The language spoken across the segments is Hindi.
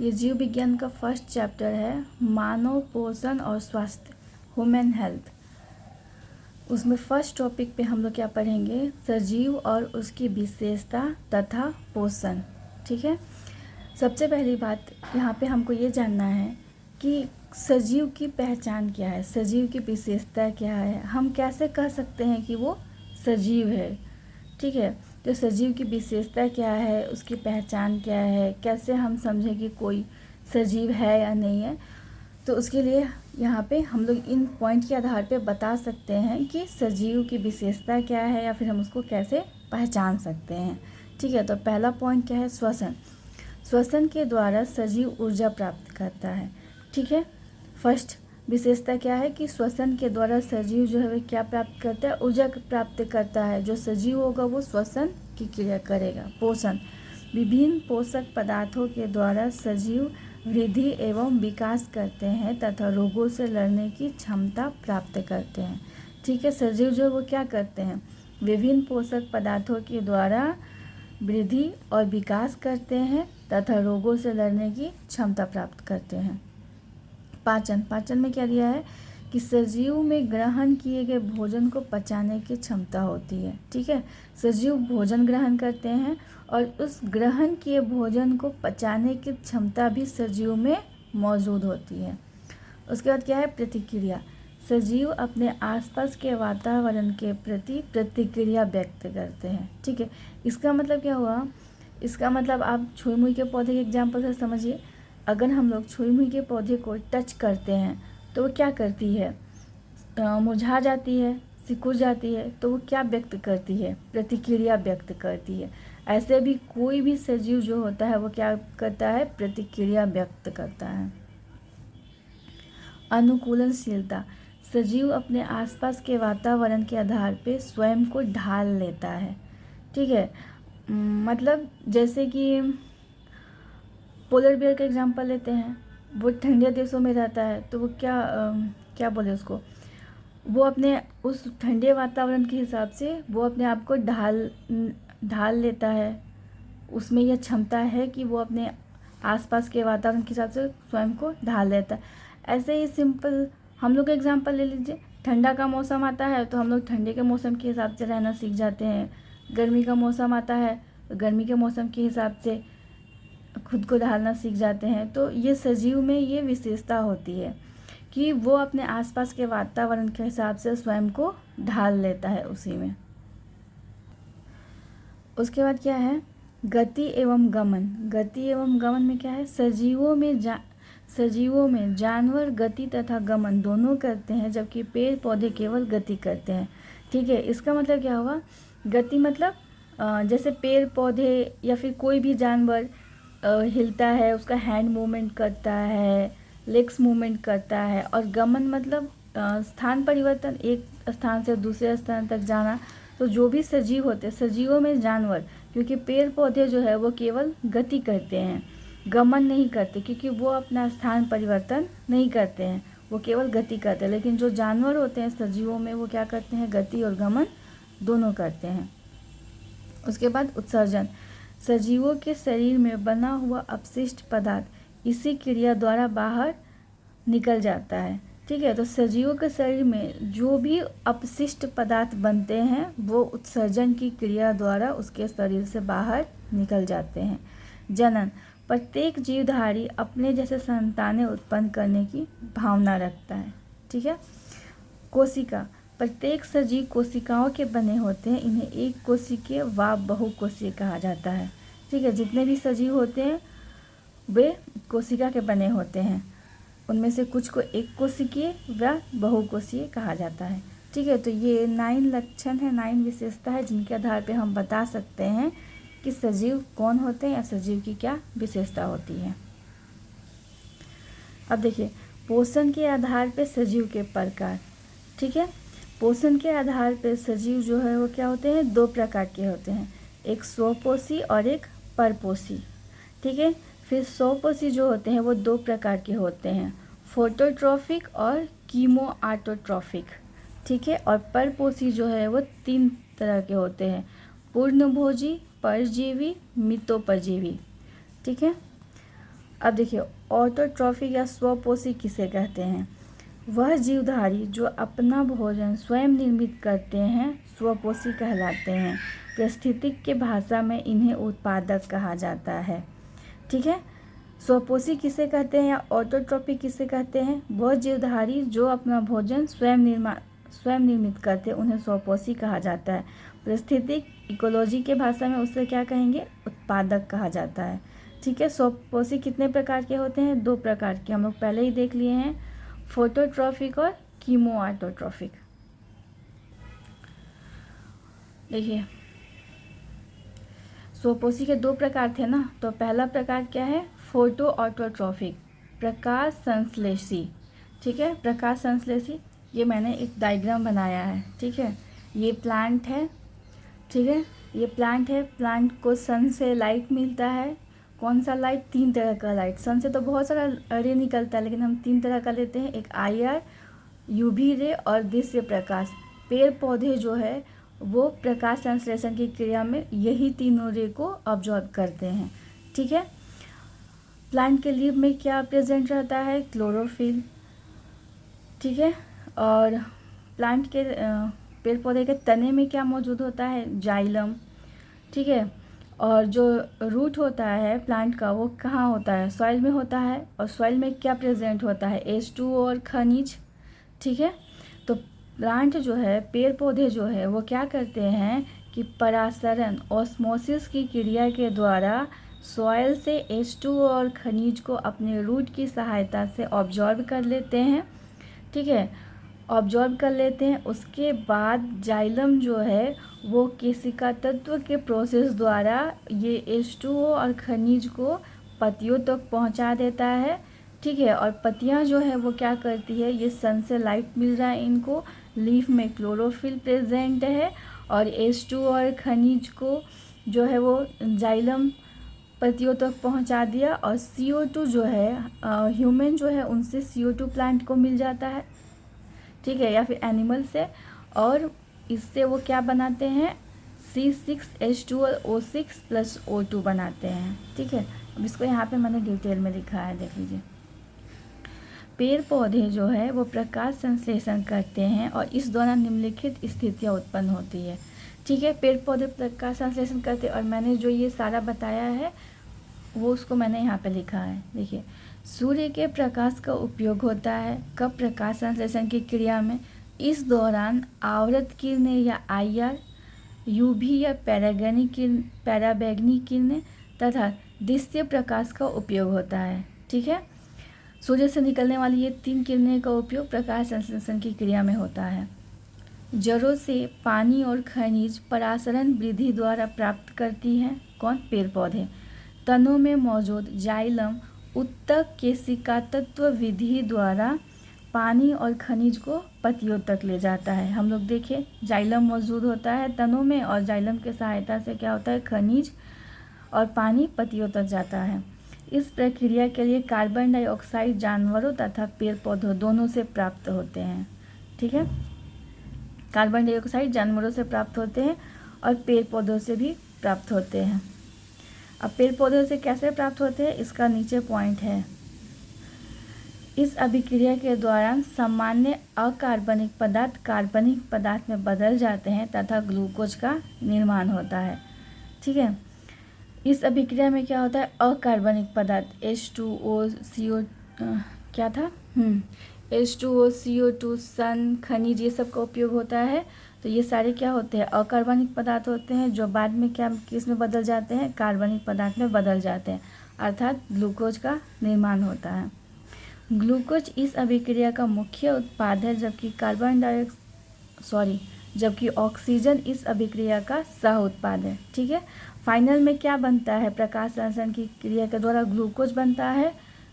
ये जीव विज्ञान का फर्स्ट चैप्टर है, मानव पोषण और स्वास्थ्य, ह्यूमन हेल्थ। उसमें फर्स्ट टॉपिक पे हम लोग क्या पढ़ेंगे, सजीव और उसकी विशेषता तथा पोषण। ठीक है, सबसे पहली बात यहाँ पे हमको ये जानना है कि सजीव की पहचान क्या है, सजीव की विशेषता क्या है, हम कैसे कह सकते हैं कि वो सजीव है। ठीक है, तो सजीव की विशेषता क्या है, उसकी पहचान क्या है, कैसे हम समझें कि कोई सजीव है या नहीं है। तो उसके लिए यहाँ पे हम लोग इन पॉइंट के आधार पे बता सकते हैं कि सजीव की विशेषता क्या है या फिर हम उसको कैसे पहचान सकते हैं। ठीक है, तो पहला पॉइंट क्या है, श्वसन। श्वसन के द्वारा सजीव ऊर्जा प्राप्त करता है। ठीक है, फर्स्ट विशेषता क्या है कि श्वसन के द्वारा सजीव जो है वह क्या प्राप्त करता है, ऊर्जा प्राप्त करता है। जो सजीव होगा वो श्वसन की क्रिया करेगा। पोषण, विभिन्न पोषक पदार्थों के द्वारा सजीव वृद्धि एवं विकास करते हैं तथा रोगों से लड़ने की क्षमता प्राप्त करते हैं। ठीक है, सजीव जो है वो क्या करते हैं, विभिन्न पोषक पदार्थों के द्वारा वृद्धि और विकास करते हैं तथा रोगों से लड़ने की क्षमता प्राप्त करते हैं। पाचन, पाचन में क्या दिया है कि सजीव में ग्रहण किए गए भोजन को पचाने की क्षमता होती है। ठीक है, सजीव भोजन ग्रहण करते हैं और उस ग्रहण किए भोजन को पचाने की क्षमता भी सजीव में मौजूद होती है। उसके बाद क्या है, प्रतिक्रिया। सजीव अपने आसपास के वातावरण के प्रति प्रतिक्रिया व्यक्त करते हैं। ठीक है, इसका मतलब क्या हुआ, इसका मतलब आप छुई मुई के पौधे के एग्जाम्पल से समझिए। अगर हम लोग छुई मुई के पौधे को टच करते हैं तो वो क्या करती है, मुरझा जाती है, सिकुड़ जाती है, तो वो क्या व्यक्त करती है, प्रतिक्रिया व्यक्त करती है। ऐसे भी कोई भी सजीव जो होता है वो क्या करता है, प्रतिक्रिया व्यक्त करता है। अनुकूलनशीलता, सजीव अपने आसपास के वातावरण के आधार पे स्वयं को ढाल लेता है। ठीक है, मतलब जैसे कि पोलर बियर का एग्जांपल लेते हैं, वो ठंडे देशों में रहता है तो वो क्या बोले उसको, वो अपने उस ठंडे वातावरण के हिसाब से वो अपने आप को ढाल लेता है। उसमें यह क्षमता है कि वो अपने आसपास के वातावरण के हिसाब से स्वयं को ढाल लेता है। ऐसे ही सिंपल हम लोग एग्जांपल ले लीजिए, ठंडा का मौसम आता है तो हम लोग ठंडे के मौसम के हिसाब से रहना सीख जाते हैं। गर्मी का मौसम आता है तो गर्मी के मौसम के हिसाब से खुद को ढालना सीख जाते हैं। तो ये सजीव में ये विशेषता होती है कि वो अपने आसपास के वातावरण के हिसाब से स्वयं को ढाल लेता है उसी में। उसके बाद क्या है, गति एवं गमन। गति एवं गमन में क्या है, सजीवों में जानवर गति तथा गमन दोनों करते हैं जबकि पेड़ पौधे केवल गति करते हैं। ठीक है, इसका मतलब क्या हुआ, गति मतलब जैसे पेड़ पौधे या फिर कोई भी जानवर हिलता है, उसका हैंड मूवमेंट करता है, लेग्स मूवमेंट करता है। और गमन मतलब स्थान परिवर्तन, एक स्थान से दूसरे स्थान तक जाना। तो जो भी सजीव होते हैं, सजीवों में जानवर, क्योंकि पेड़ पौधे जो है वो केवल गति करते हैं, गमन नहीं करते, क्योंकि वो अपना स्थान परिवर्तन नहीं करते हैं, वो केवल गति करते हैं। लेकिन जो जानवर होते हैं सजीवों में वो क्या करते हैं, गति और गमन दोनों करते हैं। उसके बाद उत्सर्जन, सजीवों के शरीर में बना हुआ अपशिष्ट पदार्थ इसी क्रिया द्वारा बाहर निकल जाता है। ठीक है, तो सजीवों के शरीर में जो भी अपशिष्ट पदार्थ बनते हैं वो उत्सर्जन की क्रिया द्वारा उसके शरीर से बाहर निकल जाते हैं। जनन, प्रत्येक जीवधारी अपने जैसे संतानें उत्पन्न करने की भावना रखता है। ठीक है, कोशिका, प्रत्येक सजीव कोशिकाओं के बने होते हैं, इन्हें एक कोशिकीय व बहुकोशीय कहा जाता है। ठीक है, जितने भी सजीव होते हैं वे कोशिका के बने होते हैं, उनमें से कुछ को एक कोशिकीय व बहुकोशीय कहा जाता है। ठीक है, तो ये 9 लक्षण है, 9 विशेषता है जिनके आधार पे हम बता सकते हैं कि सजीव कौन होते हैं या सजीव की क्या विशेषता होती है। अब देखिए, पोषण के आधार पे सजीव के प्रकार। ठीक है, पोषण के आधार पे सजीव जो है वो क्या होते हैं, 2 प्रकार के होते हैं, एक स्वपोषी और एक परपोषी। ठीक है, फिर स्वपोषी जो होते हैं वो 2 प्रकार के होते हैं, फोटोट्रॉफिक और कीमोऑटोट्रॉफिक। ठीक है, और परपोषी जो है वो 3 तरह के होते हैं, पूर्णभोजी, परजीवी, मितोपजीवी। ठीक है, अब देखिए, ऑटोट्रॉफी या स्वपोषी किसे कहते हैं? वह जीवधारी जो अपना भोजन स्वयं निर्मित करते हैं स्वपोषी कहलाते हैं। पारिस्थितिक के भाषा में इन्हें उत्पादक कहा जाता है। ठीक है, स्वपोषी किसे कहते हैं या ऑटोट्रॉफी किसे कहते हैं? वह जीवधारी जो अपना भोजन स्वयं निर्मित करते हैं उन्हें स्वपोषी कहा जाता है। पारिस्थितिक इकोलॉजी के भाषा में उसे क्या कहेंगे? उत्पादक कहा जाता है। ठीक है, स्वपोषी कितने प्रकार के होते हैं? 2 प्रकार के, हम लोग पहले ही देख लिए हैं, फोटोट्रॉफिक और कीमोऑटोट्रॉफिक। देखिए, स्वपोषी के 2 प्रकार थे ना, तो पहला प्रकार क्या है? फोटो ऑटोट्रॉफिक, प्रकाश संश्लेषी। ठीक है, प्रकाश संश्लेषी, ये मैंने एक डायग्राम बनाया है। ठीक है, ये प्लांट है। ठीक है, ये प्लांट है, प्लांट को सन से लाइट मिलता है। कौन सा लाइट? 3 तरह का लाइट। सन से तो बहुत सारा रे निकलता है, लेकिन हम 3 तरह का लेते हैं, एक IR, UV रे और दृश्य प्रकाश। पेड़ पौधे जो है वो प्रकाश संश्लेषण की क्रिया में यही तीनों रे को ऑब्जॉर्व करते हैं। ठीक है, प्लांट के लीफ में क्या प्रेजेंट रहता है? क्लोरोफिल। ठीक है, और प्लांट के पेड़ पौधे के तने में क्या मौजूद होता है? जाइलम। ठीक है, और जो रूट होता है प्लांट का वो कहाँ होता है? सॉइल में होता है। और सॉइल में क्या प्रेजेंट होता है? H2O और खनिज। ठीक है, तो प्लांट जो है, पेड़ पौधे जो है वो क्या करते हैं कि परासरण ऑस्मोसिस की क्रिया के द्वारा सॉइल से H2O और खनिज को अपने रूट की सहायता से ऑब्जॉर्ब कर लेते हैं। ठीक है, ऑब्जॉर्ब कर लेते हैं। उसके बाद जाइलम जो है वो केशिका तत्व के प्रोसेस द्वारा ये H2O और खनिज को पत्तियों तक पहुंचा देता है। ठीक है, और पत्तियां जो है वो क्या करती है? ये सन से लाइट मिल रहा है इनको, लीफ में क्लोरोफिल प्रेजेंट है, और H2O और खनिज को जो है वो जाइलम पत्तियों तक पहुंचा दिया। और CO2 जो है ह्यूमन जो है उनसे CO2 प्लांट को मिल जाता है। ठीक है, या फिर एनिमल से, और इससे वो क्या बनाते हैं? C6H12O6 + O2 बनाते हैं। ठीक है, अब इसको यहाँ पे मैंने डिटेल में लिखा है, देख लीजिए। पेड़ पौधे जो है वो प्रकाश संश्लेषण करते हैं और इस दौरान निम्नलिखित स्थितियाँ उत्पन्न होती है। ठीक है, पेड़ पौधे प्रकाश संश्लेषण करते हैं, और मैंने जो ये सारा बताया है वो उसको मैंने यहाँ पे लिखा है। देखिए, सूर्य के प्रकाश का उपयोग होता है कब? प्रकाश संश्लेषण की क्रिया में। इस दौरान आवृत किरणें या IR, UV या पराबैंगनी किरणें तथा दृश्य प्रकाश का उपयोग होता है। ठीक है, सूर्य से निकलने वाली ये 3 किरणें का उपयोग प्रकाश संश्लेषण की क्रिया में होता है। जड़ों से पानी और खनिज परासरण वृद्धि द्वारा प्राप्त करती हैं। कौन? पेड़ पौधे। तनों में मौजूद जाइलम उत्तक केशिका तत्व विधि द्वारा पानी और खनिज को पत्तियों तक ले जाता है। हम लोग देखें, जाइलम मौजूद होता है तनों में, और जाइलम की सहायता से क्या होता है? खनिज और पानी पत्तियों तक जाता है। इस प्रक्रिया के लिए कार्बन डाइऑक्साइड जानवरों तथा पेड़ पौधों दोनों से प्राप्त होते हैं। ठीक है, कार्बन डाइऑक्साइड जानवरों से प्राप्त होते हैं और पेड़ पौधों से भी प्राप्त होते हैं। अब पेड़ पौधों से कैसे प्राप्त होते हैं इसका नीचे पॉइंट है। इस अभिक्रिया के दौरान सामान्य अकार्बनिक पदार्थ कार्बनिक पदार्थ में बदल जाते हैं तथा ग्लूकोज का निर्माण होता है। ठीक है, इस अभिक्रिया में क्या होता है? अकार्बनिक पदार्थ H2O CO क्या था? H2O CO2 सन खनिज ये सब का उपयोग होता है। तो ये सारे क्या होते हैं? अकार्बनिक पदार्थ होते हैं, जो बाद में क्या किस में बदल जाते हैं? कार्बनिक पदार्थ में बदल जाते हैं, अर्थात ग्लूकोज का निर्माण होता है। ग्लूकोज इस अभिक्रिया का मुख्य उत्पाद है, जबकि ऑक्सीजन इस अभिक्रिया का सह उत्पाद है। ठीक है, फाइनल में क्या बनता है? प्रकाश संश्लेषण की क्रिया के द्वारा ग्लूकोज बनता है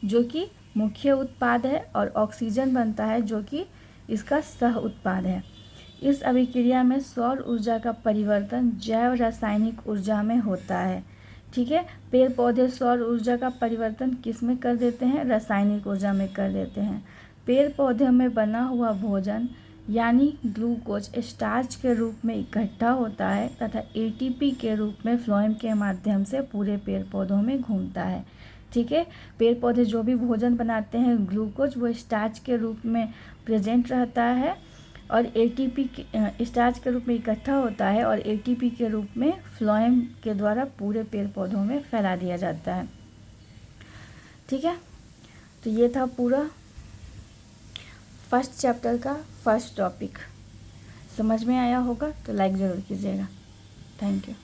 जो कि मुख्य उत्पाद है, और ऑक्सीजन बनता है जो कि इसका सह उत्पाद है। इस अभिक्रिया में सौर ऊर्जा का परिवर्तन जैव रासायनिक ऊर्जा में होता है। ठीक है, पेड़ पौधे सौर ऊर्जा का परिवर्तन किस में कर देते हैं? रासायनिक ऊर्जा में कर देते हैं। पेड़ पौधों में बना हुआ भोजन यानी ग्लूकोज स्टार्च के रूप में इकट्ठा होता है तथा ATP के रूप में फ्लोएम के माध्यम से पूरे पेड़ पौधों में घूमता है। ठीक है। पेड़ पौधे जो भी भोजन बनाते हैं, ग्लूकोज वो स्टार्च के रूप में प्रेजेंट रहता है और एटीपी स्टार्च के रूप में इकट्ठा होता है और एटीपी के रूप में फ्लोएम के द्वारा पूरे पेड़ पौधों में फैला दिया जाता है। ठीक है, तो ये था पूरा फर्स्ट चैप्टर का फर्स्ट टॉपिक। समझ में आया होगा तो लाइक ज़रूर कीजिएगा। Thank you.